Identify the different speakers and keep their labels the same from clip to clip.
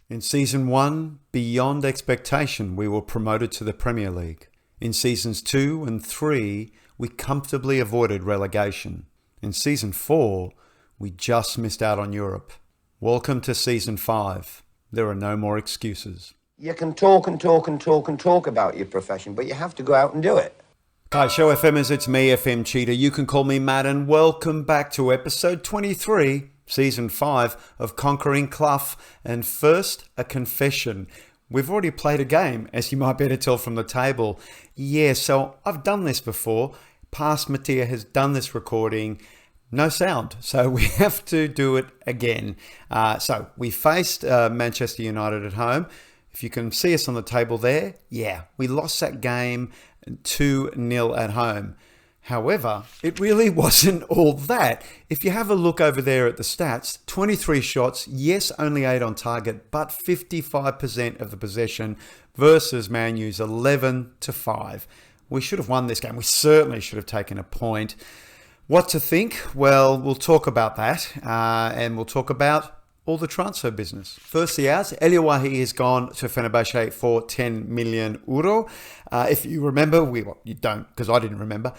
Speaker 1: In Season 1, beyond expectation, we were promoted to the Premier League. In Seasons 2 and 3, we comfortably avoided relegation. In Season 4, we just missed out on Europe. Welcome to Season 5. There are no more excuses.
Speaker 2: You can talk and talk and talk and talk about your profession, but you have to go out and do it.
Speaker 1: Hi, Show FMers, it's me, FM Cheetah. You can call me Matt, and welcome back to episode 23, Season 5 of Conquering Clough. And first, a confession. We've already played a game, as you might be able to tell from the table. Yeah, so I've done this before. Past Mattia has done this recording. No sound, so we have to do it again. So we faced Manchester United at home. If you can see us on the table there, yeah, we lost that game 2-0 at home. However, it really wasn't all that. If you have a look over there at the stats, 23 shots, yes, only 8 on target, but 55% of the possession versus Man U's 11-5. We should have won this game. We certainly should have taken a point. What to think? Well, we'll talk about that, and we'll talk about all the transfer business. Firstly out, Elia Wahi has gone to Fenerbahce for 10 million euro. If you remember, you don't, because I didn't remember,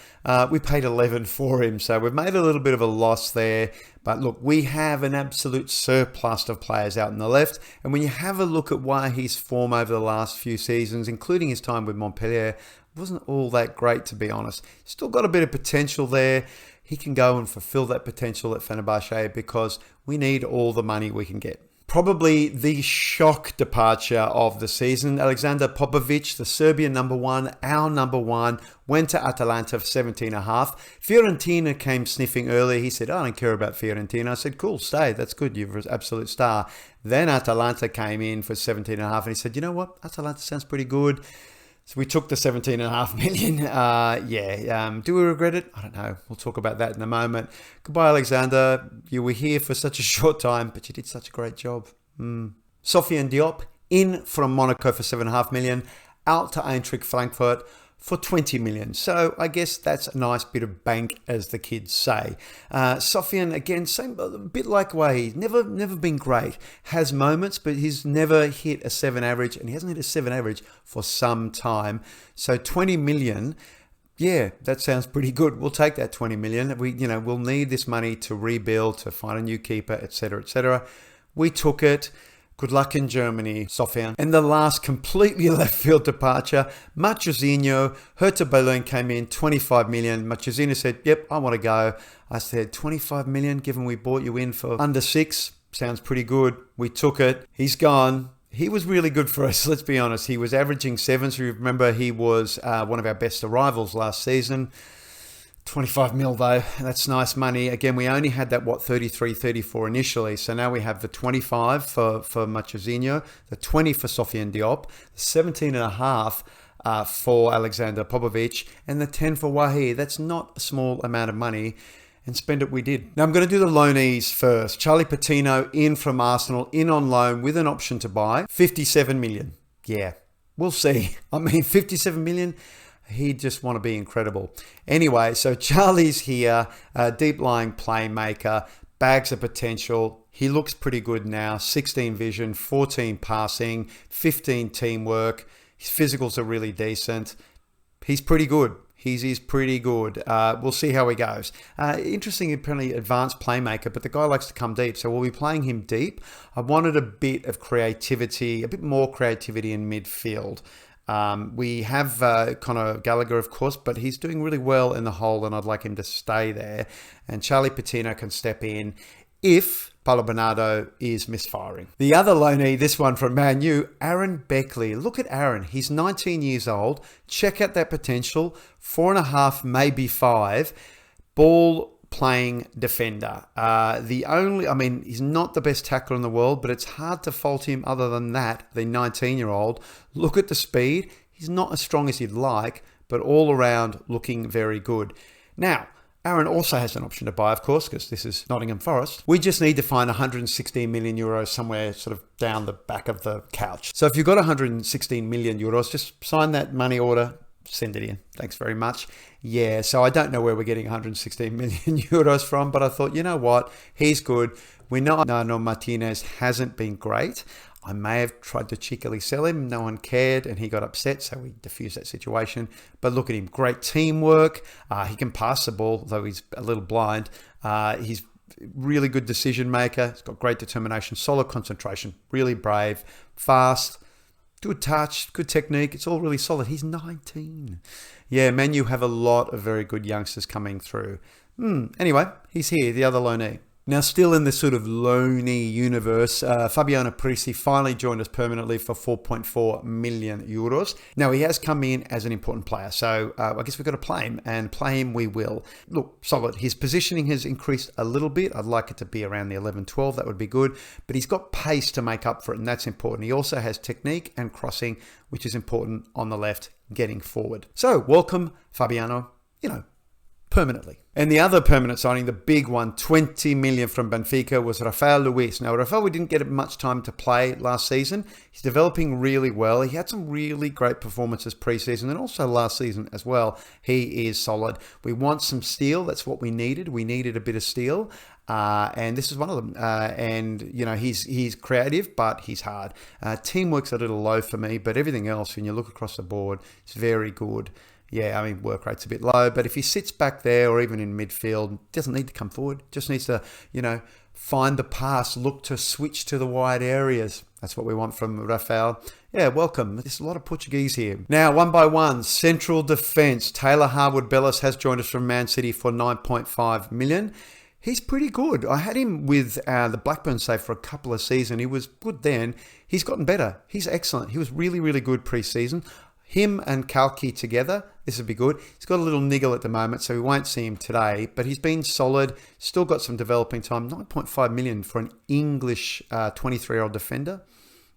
Speaker 1: we paid 11 for him. So we've made a little bit of a loss there. But look, we have an absolute surplus of players out on the left. And when you have a look at Wahi's form over the last few seasons, including his time with Montpellier, it wasn't all that great, to be honest. Still got a bit of potential there. He can go and fulfill that potential at Fenerbahce because we need all the money we can get. Probably the shock departure of the season. Alexander Popovic, the Serbian number one, our number one, went to Atalanta for 17.5. Fiorentina came sniffing early. He said, I don't care about Fiorentina. I said, cool, stay. That's good. You're an absolute star. Then Atalanta came in for 17.5 and he said, you know what? Atalanta sounds pretty good. So we took the 17.5 million. Do we regret it? I don't know. We'll talk about that in a moment. Goodbye, Alexander. You were here for such a short time, but you did such a great job. Sofiane Diop in from Monaco for 7.5 million, out to Eintracht Frankfurt for 20 million. So I guess that's a nice bit of bank, as the kids say. Sofiane, again, same, a bit like Wahi, never been great. Has moments, but he's never hit a 7 average, and he hasn't hit a 7 average for some time. So 20 million, yeah, that sounds pretty good. We'll take that 20 million. We'll need this money to rebuild, to find a new keeper, etc., etc. We took it. Good luck in Germany, Sofiane. And the last completely left field departure, Machuzinho. Hertha Berlin came in, 25 million. Machuzinho said, yep, I want to go. I said, 25 million, given we bought you in for under 6. Sounds pretty good. We took it. He's gone. He was really good for us, let's be honest. He was averaging 7. So you remember he was one of our best arrivals last season. 25 mil though, that's nice money. Again, we only had that, 33, 34 initially. So now we have the 25 for Machuzinho, the 20 for Sofiane Diop, the 17.5 for Alexander Popovic, and the 10 for Wahi. That's not a small amount of money, and spend it we did. Now I'm going to do the loanees first. Charlie Patino in from Arsenal, in on loan with an option to buy, 57 million. Yeah, we'll see. 57 million. He'd just want to be incredible. Anyway, so Charlie's here, a deep-lying playmaker, bags of potential. He looks pretty good now. 16 vision, 14 passing, 15 teamwork. His physicals are really decent. He's pretty good. He's pretty good. We'll see how he goes. Interesting, apparently advanced playmaker, but the guy likes to come deep. So we'll be playing him deep. I wanted a bit of creativity, a bit more creativity in midfield. We have Conor Gallagher, of course, but he's doing really well in the hole, and I'd like him to stay there. And Charlie Patino can step in if Paulo Bernardo is misfiring. The other loanee, this one from Man U, Aaron Beckley. Look at Aaron. He's 19 years old. Check out that potential. 4.5, maybe 5. Ball playing defender. He's not the best tackler in the world, but it's hard to fault him other than that, the 19-year-old. Look at the speed. He's not as strong as you'd like, but all around looking very good. Now, Aaron also has an option to buy, of course, because this is Nottingham Forest. We just need to find 116 million euros somewhere sort of down the back of the couch. So if you've got 116 million euros, just sign that money order, send it in. Thanks very much. Yeah, so I don't know where we're getting 116 million euros from, but I thought, you know what? He's good. We know Martinez hasn't been great. I may have tried to cheekily sell him. No one cared and he got upset, so we diffused that situation. But look at him. Great teamwork. He can pass the ball, though he's a little blind. He's really good decision maker. He's got great determination, solid concentration, really brave, fast, good touch, good technique. It's all really solid. He's 19. Yeah, Man U have a lot of very good youngsters coming through. Anyway, he's here, the other loanee. Now, still in this sort of loanee universe, Fabiana Priessi finally joined us permanently for 4.4 million euros. Now, he has come in as an important player, so I guess we've got to play him, and play him we will. Look, solid. His positioning has increased a little bit. I'd like it to be around the 11-12. That would be good. But he's got pace to make up for it, and that's important. He also has technique and crossing, which is important on the left, getting forward. So, welcome, Fabiano, permanently. And the other permanent signing, the big one, 20 million from Benfica, was Rafael Luiz. Now, Rafael, we didn't get much time to play last season. He's developing really well. He had some really great performances pre-season and also last season as well. He is solid. We want some steel. That's what we needed. We needed a bit of steel. And this is one of them. He's creative, but he's hard. Teamwork's a little low for me, but everything else, when you look across the board, it's very good. Yeah, I mean, work rate's a bit low, but if he sits back there or even in midfield, doesn't need to come forward. Just needs to, find the pass, look to switch to the wide areas. That's what we want from Rafael. Yeah, welcome. There's a lot of Portuguese here. Now, one by one, central defence. Taylor Harwood-Bellis has joined us from Man City for 9.5 million. He's pretty good. I had him with the Blackburn save for a couple of seasons. He was good then. He's gotten better. He's excellent. He was really, really good pre-season. Him and Cloughie together, this would be good. He's got a little niggle at the moment, so we won't see him today, but he's been solid, still got some developing time. 9.5 million for an English 23-year-old defender.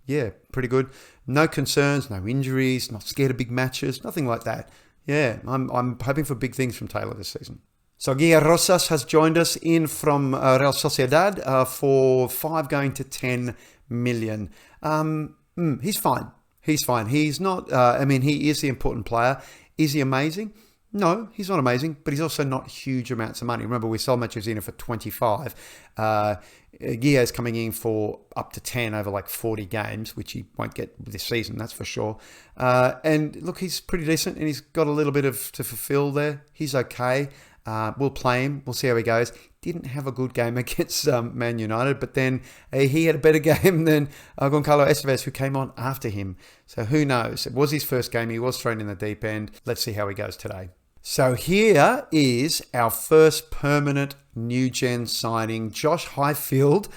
Speaker 1: Yeah, pretty good. No concerns, no injuries, not scared of big matches, nothing like that. Yeah, I'm hoping for big things from Taylor this season. So Guia Rosas has joined us in from Real Sociedad for 5 going to 10 million. He's fine. He's fine. He's not, he is the important player. Is he amazing? No, he's not amazing, but he's also not huge amounts of money. Remember, we sold Matrezina for 25. Guia's coming in for up to 10 over like 40 games, which he won't get this season, that's for sure. And look, he's pretty decent and he's got a little bit to fulfill there. He's okay. We'll play him. We'll see how he goes. Didn't have a good game against Man United, but then he had a better game than Goncalo Esteves, who came on after him. So who knows? It was his first game. He was thrown in the deep end. Let's see how he goes today. So here is our first permanent new gen signing, Josh Highfield,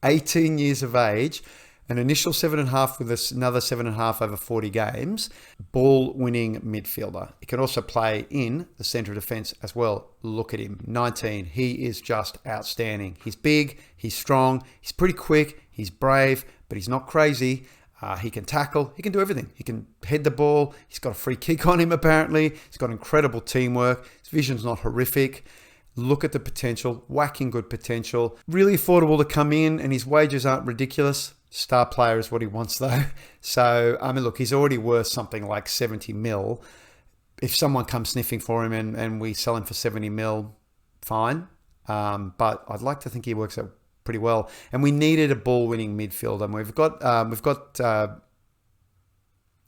Speaker 1: 18 years of age. An initial 7.5 with another 7.5 over 40 games. Ball-winning midfielder. He can also play in the centre of defence as well. Look at him. 19. He is just outstanding. He's big. He's strong. He's pretty quick. He's brave, but he's not crazy. He can tackle. He can do everything. He can head the ball. He's got a free kick on him, apparently. He's got incredible teamwork. His vision's not horrific. Look at the potential. Whacking good potential. Really affordable to come in, and his wages aren't ridiculous. Star player is what he wants, though. So, look, he's already worth something like 70 mil. If someone comes sniffing for him and we sell him for 70 mil, fine. But I'd like to think he works out pretty well. And we needed a ball-winning midfielder. And we've got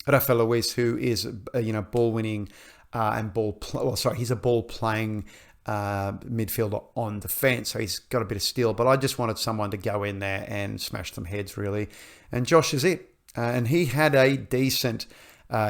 Speaker 1: Rafael Luiz, who is ball-winning and he's a ball-playing midfielder on defense, so he's got a bit of steel, but I just wanted someone to go in there and smash some heads, really. And Josh is it. And he had a decent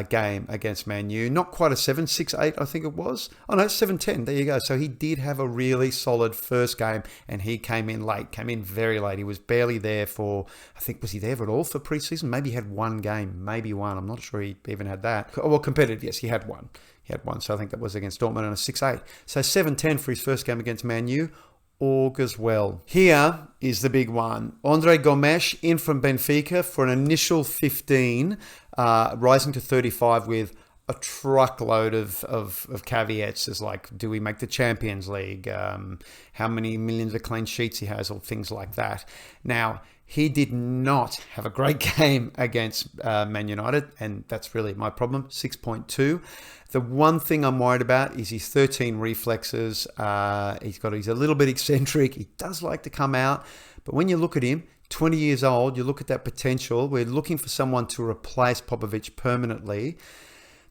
Speaker 1: game against Man U. Not quite a 7-6-8, I think it was. Oh no, 7-10. There you go. So he did have a really solid first game, and he came in late, came in very late. He was barely there for, I think, was he there at all for preseason? Maybe he had one game, maybe one. I'm not sure he even had that. Oh, well, competitive, yes, he had one. He had one, so I think that was against Dortmund on a 6-8. So 7-10 for his first game against Man U. Augurs well. Here is the big one. Andre Gomes in from Benfica for an initial 15, rising to 35 with a truckload of caveats. As like, do we make the Champions League? How many millions of clean sheets he has, or things like that. Now, he did not have a great game against Man United, and that's really my problem, 6.2. The one thing I'm worried about is his 13 reflexes. He's a little bit eccentric. He does like to come out, but when you look at him, 20 years old. You look at that potential. We're looking for someone to replace Popovic permanently.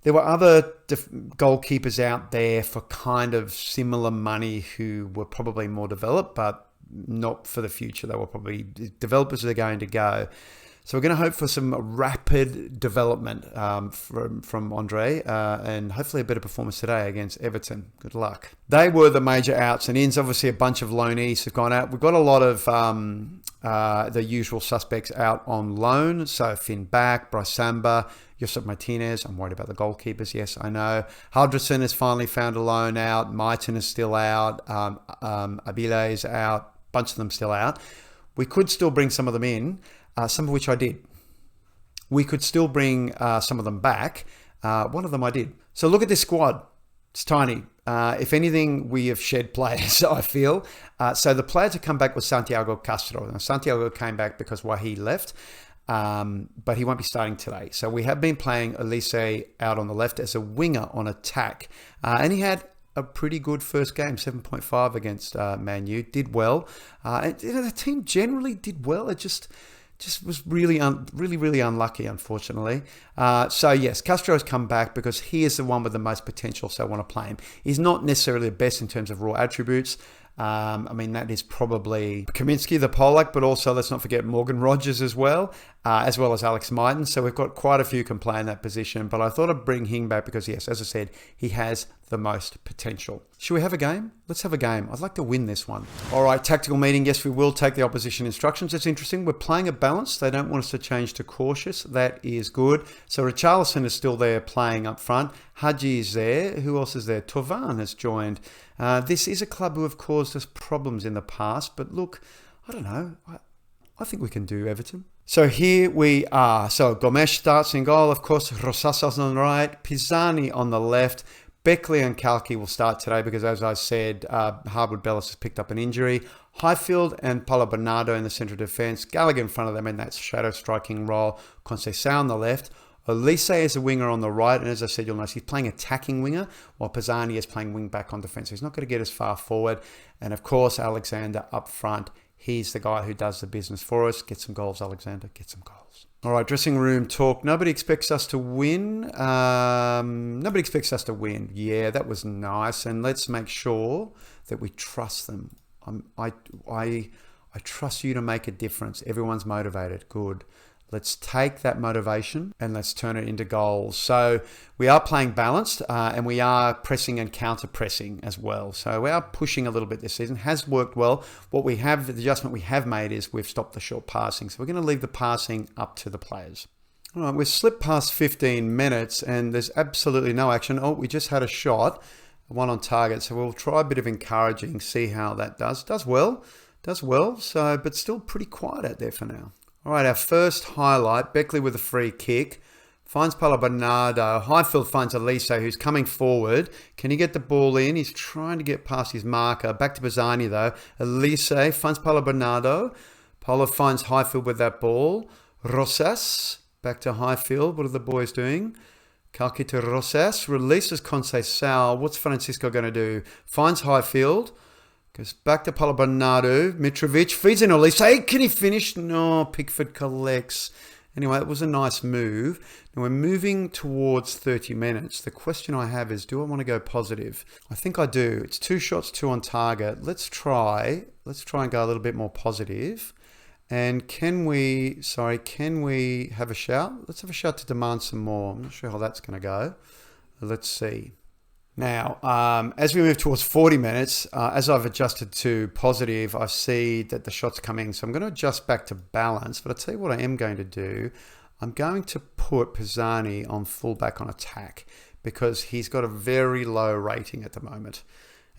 Speaker 1: There were other goalkeepers out there for kind of similar money who were probably more developed, but not for the future. They were probably developers that are going to go. So we're going to hope for some rapid development from Andre and hopefully a better performance today against Everton. Good luck. They were the major outs and ins. Obviously, a bunch of loanees have gone out. We've got a lot of the usual suspects out on loan. So Finn Back, Bryce Samba, Josep Martinez. I'm worried about the goalkeepers. Yes, I know. Haldresson has finally found a loan out. Maiton is still out. Abile is out. A bunch of them still out. We could still bring some of them in. Some of which I did. We could still bring some of them back. One of them I did. So look at this squad. It's tiny. If anything, we have shed players, I feel. So the player to come back was Santiago Castro. Now, Santiago came back because Wahi left, but he won't be starting today. So we have been playing Elise out on the left as a winger on attack. And he had a pretty good first game, 7.5 against Man U. Did well. The team generally did well. It just was really unlucky, unfortunately. So yes, Castro has come back because he is the one with the most potential, so I want to play him. He's not necessarily the best in terms of raw attributes. That is probably Kaminsky, the Polak, but also let's not forget Morgan Rogers as well as Alex Maiton. So we've got quite a few can play in that position, but I thought I'd bring him back because, yes, as I said, he has the most potential. Should we have a game? Let's have a game. I'd like to win this one. All right, tactical meeting. Yes, we will take the opposition instructions. It's interesting. We're playing a balance. They don't want us to change to cautious. That is good. So Richarlison is still there playing up front. Hadji is there. Who else is there? Tovan has joined. This is a club who have caused us problems in the past, but look, I don't know. I think we can do Everton. So here we are. So Gomes starts in goal. Of course, Rosas's on the right. Pisani on the left. Beckley and Cloughie will start today because, as I said, Harwood Bellis has picked up an injury. Highfield and Paulo Bernardo in the central defence. Gallagher in front of them in that shadow striking role. Conceição on the left. Elise is a winger on the right, and as I said, you'll notice he's playing attacking winger, while Pisani is playing wing back on defence. So he's not going to get as far forward. And of course, Alexander up front. He's the guy who does the business for us. Get some goals, Alexander. Get some goals. All right, dressing room talk. Nobody expects us to win. Nobody expects us to win. Yeah, that was nice. And let's make sure that we trust them. I trust you to make a difference. Everyone's motivated. Good. Let's take that motivation and let's turn it into goals. So we are playing balanced and we are pressing and counter-pressing as well. So we are pushing a little bit this season. Has worked well. What we have, the adjustment we have made is we've stopped the short passing. So we're going to leave the passing up to the players. All right, we've slipped past 15 minutes and there's absolutely no action. Oh, we just had a shot, one on target. So we'll try a bit of encouraging, see how that does. Does well. So, but still pretty quiet out there for now. All right, our first highlight, Beckley with a free kick. Finds Paulo Bernardo. Highfield finds Elise, who's coming forward. Can he get the ball in? He's trying to get past his marker. Back to Pisani, though. Elise finds Paulo Bernardo. Paulo finds Highfield with that ball. Rosas, back to Highfield. What are the boys doing? Cloughie to Rosas. Releases Conceição. What's Francisco going to do? Finds Highfield. Goes back to Paulo Bernardo. Mitrovic feeds in Elise. Can he finish? No, Pickford collects. Anyway, it was a nice move. Now we're moving towards 30 minutes. The question I have is, do I want to go positive? I think I do. It's 2 shots, 2 on target. Let's try and go a little bit more positive. And can we have a shout? Let's have a shout to demand some more. I'm not sure how that's going to go. Let's see. Now, as we move towards 40 minutes, as I've adjusted to positive, I see that the shot's coming. So I'm going to adjust back to balance. But I'll tell you what I am going to do. I'm going to put Pisani on fullback on attack because he's got a very low rating at the moment.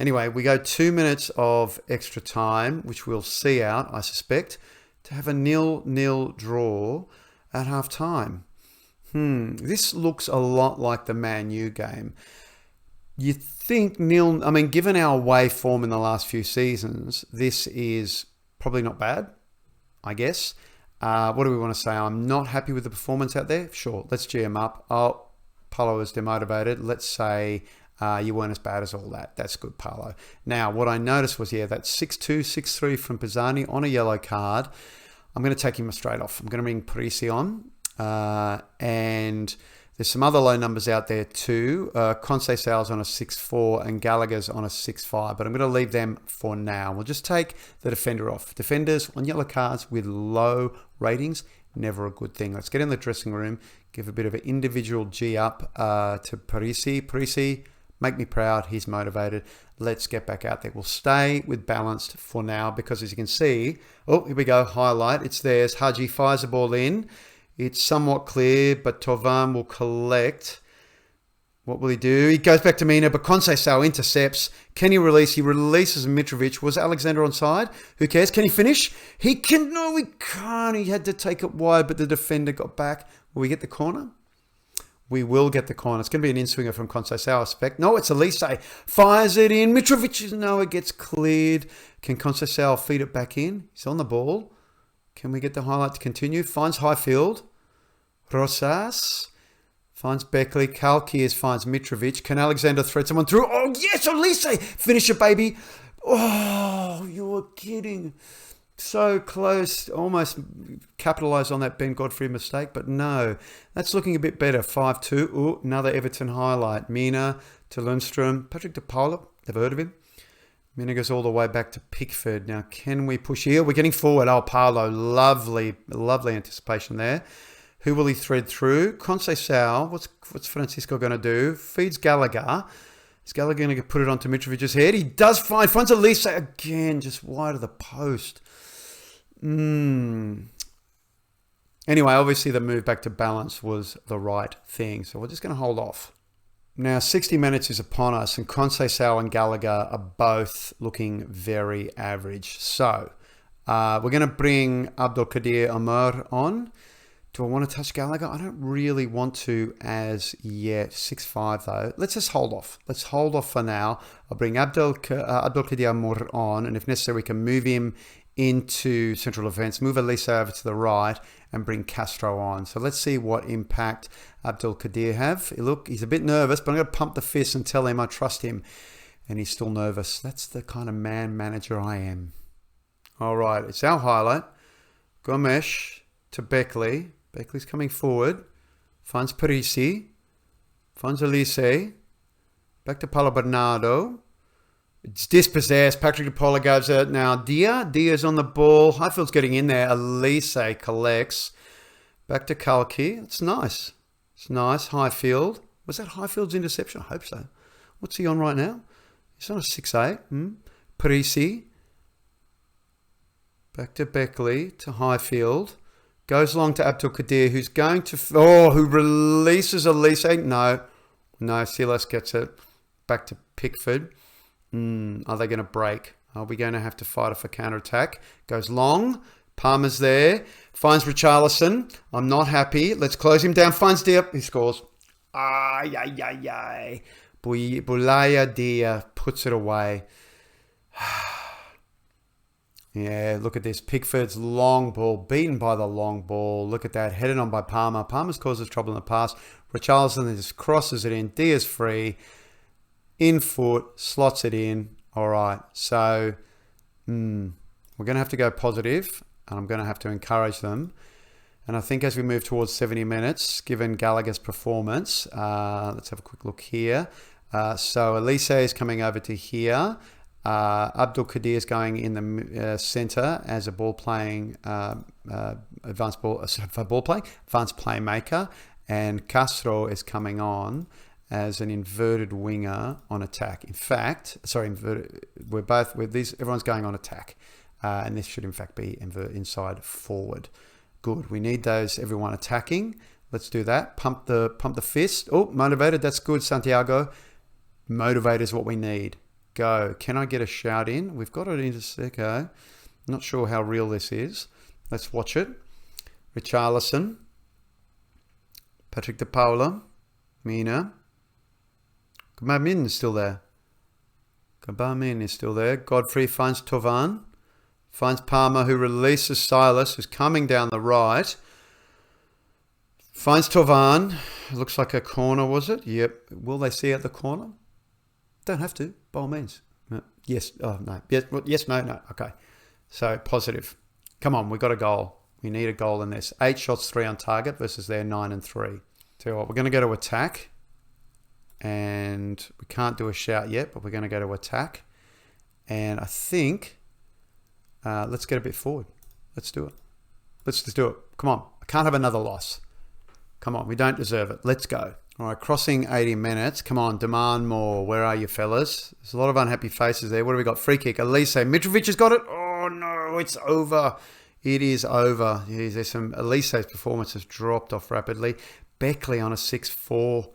Speaker 1: Anyway, we go 2 minutes of extra time, which we'll see out, I suspect, to have a 0-0 draw at half time. This looks a lot like the Man U game. You think given our away form in the last few seasons, this is probably not bad, I guess. What do we want to say? I'm not happy with the performance out there. Sure, let's GM up. Oh, Paulo is demotivated. Let's say you weren't as bad as all that. That's good, Paulo. Now, what I noticed was, that 6-2, 6-3 from Pisani on a yellow card. I'm going to take him straight off. I'm going to bring Priessi on. And there's some other low numbers out there too. Conceição's on a 6-4 and Gallagher's on a 6-5. But I'm going to leave them for now. We'll just take the defender off. Defenders on yellow cards with low ratings, never a good thing. Let's get in the dressing room. Give a bit of an individual G up to Priessi. Priessi, make me proud. He's motivated. Let's get back out there. We'll stay with balanced for now because as you can see, oh, here we go. Highlight. It's theirs. Haji fires the ball in. It's somewhat clear, but Tovan will collect. What will he do? He goes back to Mina, but Conceição intercepts. Can he release? He releases Mitrovic. Was Alexander onside? Who cares? Can he finish? He can. No, he can't. He had to take it wide, but the defender got back. Will we get the corner? We will get the corner. It's going to be an in-swinger from Conceição, I expect. No, it's Elise. Fires it in. Mitrovic, no, it gets cleared. Can Conceição feed it back in? He's on the ball. Can we get the highlight to continue? Finds Highfield. Rosas. Finds Beckley. Cloughie finds Mitrovic. Can Alexander thread someone through? Oh, yes, Elise. Finish it, baby. Oh, you're kidding. So close, almost capitalised on that Ben Godfrey mistake, but no. That's looking a bit better. 5-2. Ooh, another Everton highlight. Mina to Lundstrom. Patrick de Paula, never heard of him. Mina goes all the way back to Pickford. Now, can we push here? We're getting forward. Oh, Paolo, lovely anticipation there. Who will he thread through? Conceição, what's Francisco going to do? Feeds Gallagher. Is Gallagher going to put it onto Mitrovic's head? He does find. Finds Elise again, just wide of the post. Anyway, obviously the move back to balance was the right thing. So we're just going to hold off. Now, 60 minutes is upon us and Conceição and Gallagher are both looking very average. So we're going to bring Abdelkadir Amar on. Do I want to touch Gallagher? I don't really want to as yet. 6-5 though. Let's just hold off. Let's hold off for now. I'll bring Abdelkadir Amar on, and if necessary, we can move him into central defence, move Elise over to the right and bring Castro on. So let's see what impact Abdelkadir have. Look, he's a bit nervous, but I'm going to pump the fist and tell him I trust him. And he's still nervous. That's the kind of man manager I am. All right, it's our highlight. Gomes to Beckley. Beckley's coming forward. Finds Priessi. Finds Elise. Back to Paulo Bernardo. It's dispossessed. Patrick de Paula goes out now. Dia's on the ball. Highfield's getting in there. Elise collects. Back to Cloughie. It's nice. It's nice. Highfield. Was that Highfield's interception? I hope so. What's he on right now? He's on a 6-8. Priessi. Back to Beckley. To Highfield. Goes long to Abdelkadir, who's going to... who releases Elise. No, Silas gets it. Back to Pickford. Are they going to break? Are we going to have to fight it for counter-attack? Goes long. Palmer's there. Finds Richarlison. I'm not happy. Let's close him down. Finds Dia. He scores. Bulaya Dia puts it away. Yeah, look at this. Pickford's long ball. Beaten by the long ball. Look at that. Headed on by Palmer. Palmer's causes trouble in the past. Richarlison just crosses it in. Dia's free. In foot, slots it in. All right, so we're going to have to go positive, and I'm going to have to encourage them. And I think as we move towards 70 minutes, given Gallagher's performance, let's have a quick look here. So Elise is coming over to here. Abdelkadir is going in the centre as a advanced playmaker, and Castro is coming on as an inverted winger on attack. In fact, everyone's going on attack. And this should in fact be inside forward. Good. We need everyone attacking. Let's do that. Pump the fist. Oh, motivated. That's good, Santiago. Motivated is what we need. Go. Can I get a shout in? We've got it into Seco. Not sure how real this is. Let's watch it. Richarlison. Patrick de Paula. Mina. Gabamin is still there. Godfrey finds Tovan. Finds Palmer, who releases Silas, who's coming down the right. Finds Tovan. Looks like a corner, was it? Yep. Will they see out the corner? Don't have to, by all means. Yes. Oh, no. Yes, no. Okay. So, positive. Come on, we got a goal. We need a goal in this. 8 shots, 3 on target versus their 9 and 3. Tell you what, we're going to go to attack. And we can't do a shout yet, but we're going to go to attack. And I think, let's get a bit forward. Let's do it. Let's just do it. Come on. I can't have another loss. Come on. We don't deserve it. Let's go. All right. Crossing 80 minutes. Come on. Demand more. Where are you, fellas? There's a lot of unhappy faces there. What do we got? Free kick. Elise. Mitrovic has got it. Oh, no. It's over. It is over. Jeez, there's some... Elise's performance has dropped off rapidly. Beckley on a 6-4.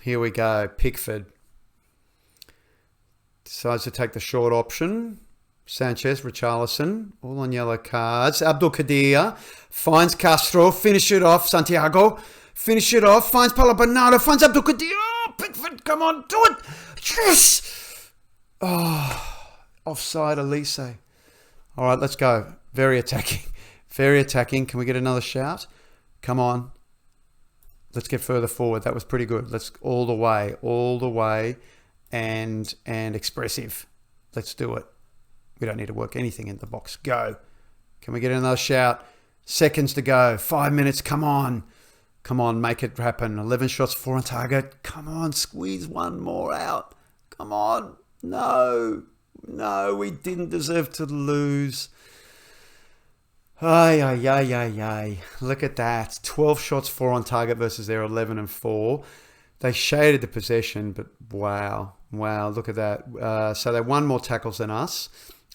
Speaker 1: Here we go. Pickford decides to take the short option. Sanchez, Richarlison, all on yellow cards. Abdul Qadir finds Castro, finish it off. Santiago, finish it off. Finds Paulo Bernardo, finds Abdul Qadir. Oh, Pickford, come on, do it. Yes! Oh, offside, Elise. All right, let's go. Very attacking. Very attacking. Can we get another shout? Come on. Let's get further forward. That was pretty good. Let's all the way, and expressive. Let's do it. We don't need to work anything in the box. Go. Can we get another shout? Seconds to go. 5 minutes. Come on. Come on, make it happen. 11 shots, 4 on target. Come on, squeeze one more out. Come on. No, we didn't deserve to lose. Ay. Look at that. 12 shots, 4 on target versus their 11 and 4. They shaded the possession, but wow, look at that. So they won more tackles than us.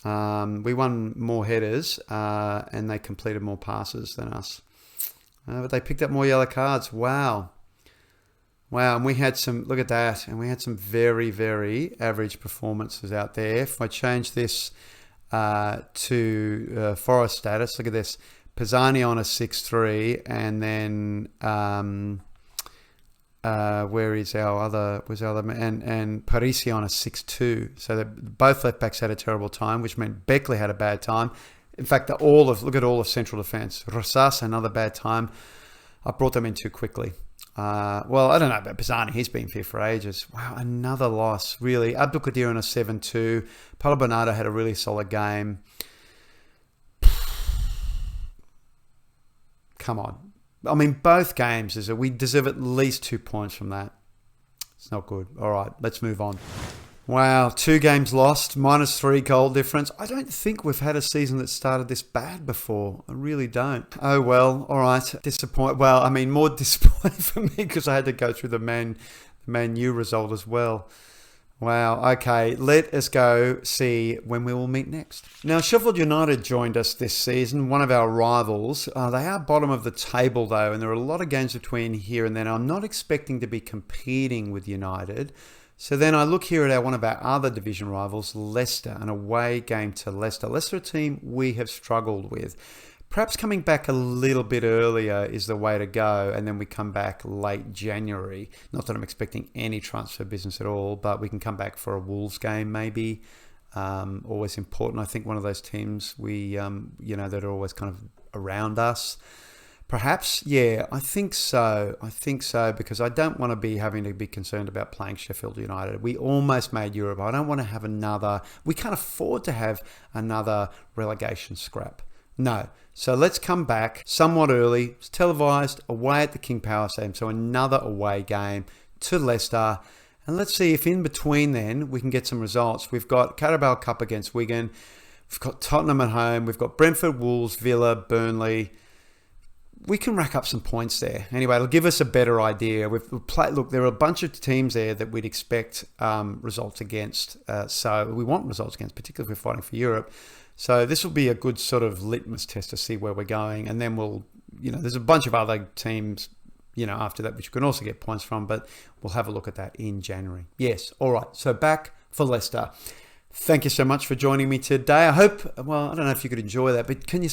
Speaker 1: We won more headers, and they completed more passes than us. But they picked up more yellow cards. Wow, and we had some, look at that, and we had some very, very average performances out there. If I change this to Forest status, look at this. Pisani on a 6-3, and then where is our other man? And Priessi on a 6-2. So both left backs had a terrible time, which meant Beckley had a bad time. In fact, look at all of central defence. Rosas, another bad time. I brought them in too quickly. Well, I don't know about Pisani. He's been here for ages. Wow, another loss, really. Abdul Qadir on a 7-2. Paulo Bernardo had a really solid game. Come on. I mean, both games, we deserve at least 2 points from that. It's not good. All right, let's move on. Wow, 2 games lost, -3 goal difference. I don't think we've had a season that started this bad before. I really don't. Oh, well, all right. More disappointing for me because I had to go through the Man U result as well. Wow, okay, let us go see when we will meet next. Now, Sheffield United joined us this season, one of our rivals. They are bottom of the table, though, and there are a lot of games between here and then. I'm not expecting to be competing with United. So then I look here at one of our other division rivals, Leicester, an away game to Leicester. Leicester, a team we have struggled with. Perhaps coming back a little bit earlier is the way to go, and then we come back late January. Not that I'm expecting any transfer business at all, but we can come back for a Wolves game maybe. Always important. I think one of those teams that are always kind of around us. Perhaps, yeah, I think so. Because I don't want to be having to be concerned about playing Sheffield United. We almost made Europe. I don't want to have we can't afford to have another relegation scrap. No. So let's come back somewhat early. It's televised away at the King Power Stadium. So another away game to Leicester. And let's see if in between then we can get some results. We've got Carabao Cup against Wigan. We've got Tottenham at home. We've got Brentford, Wolves, Villa, Burnley. We can rack up some points there. Anyway, it'll give us a better idea. Look, there are a bunch of teams there that we'd expect results against. So we want results against, particularly if we're fighting for Europe. So this will be a good sort of litmus test to see where we're going. And then there's a bunch of other teams, after that, which you can also get points from, but we'll have a look at that in January. Yes. All right. So back for Leicester. Thank you so much for joining me today. I hope, I don't know if you could enjoy that, but can you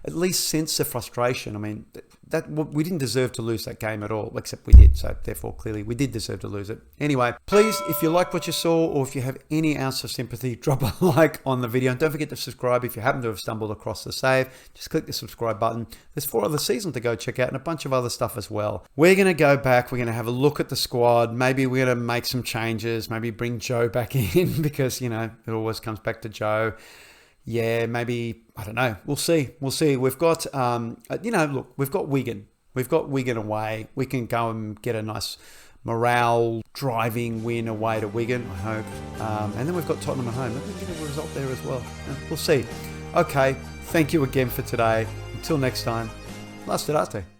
Speaker 1: at least sense the frustration? I mean, that we didn't deserve to lose that game at all, except we did. So therefore, clearly, we did deserve to lose it. Anyway, please, if you like what you saw, or if you have any ounce of sympathy, drop a like on the video. And don't forget to subscribe if you happen to have stumbled across the save. Just click the subscribe button. There's 4 other seasons to go check out and a bunch of other stuff as well. We're going to go back. We're going to have a look at the squad. Maybe we're going to make some changes. Maybe bring Joe back in because, it always comes back to Joe. yeah, maybe, I don't know. We'll see. We've got, look, we've got Wigan. We've got Wigan away. We can go and get a nice morale driving win away to Wigan, I hope. And then we've got Tottenham at home. Maybe we can get a result there as well. We'll see. Okay, thank you again for today. Until next time, la serate.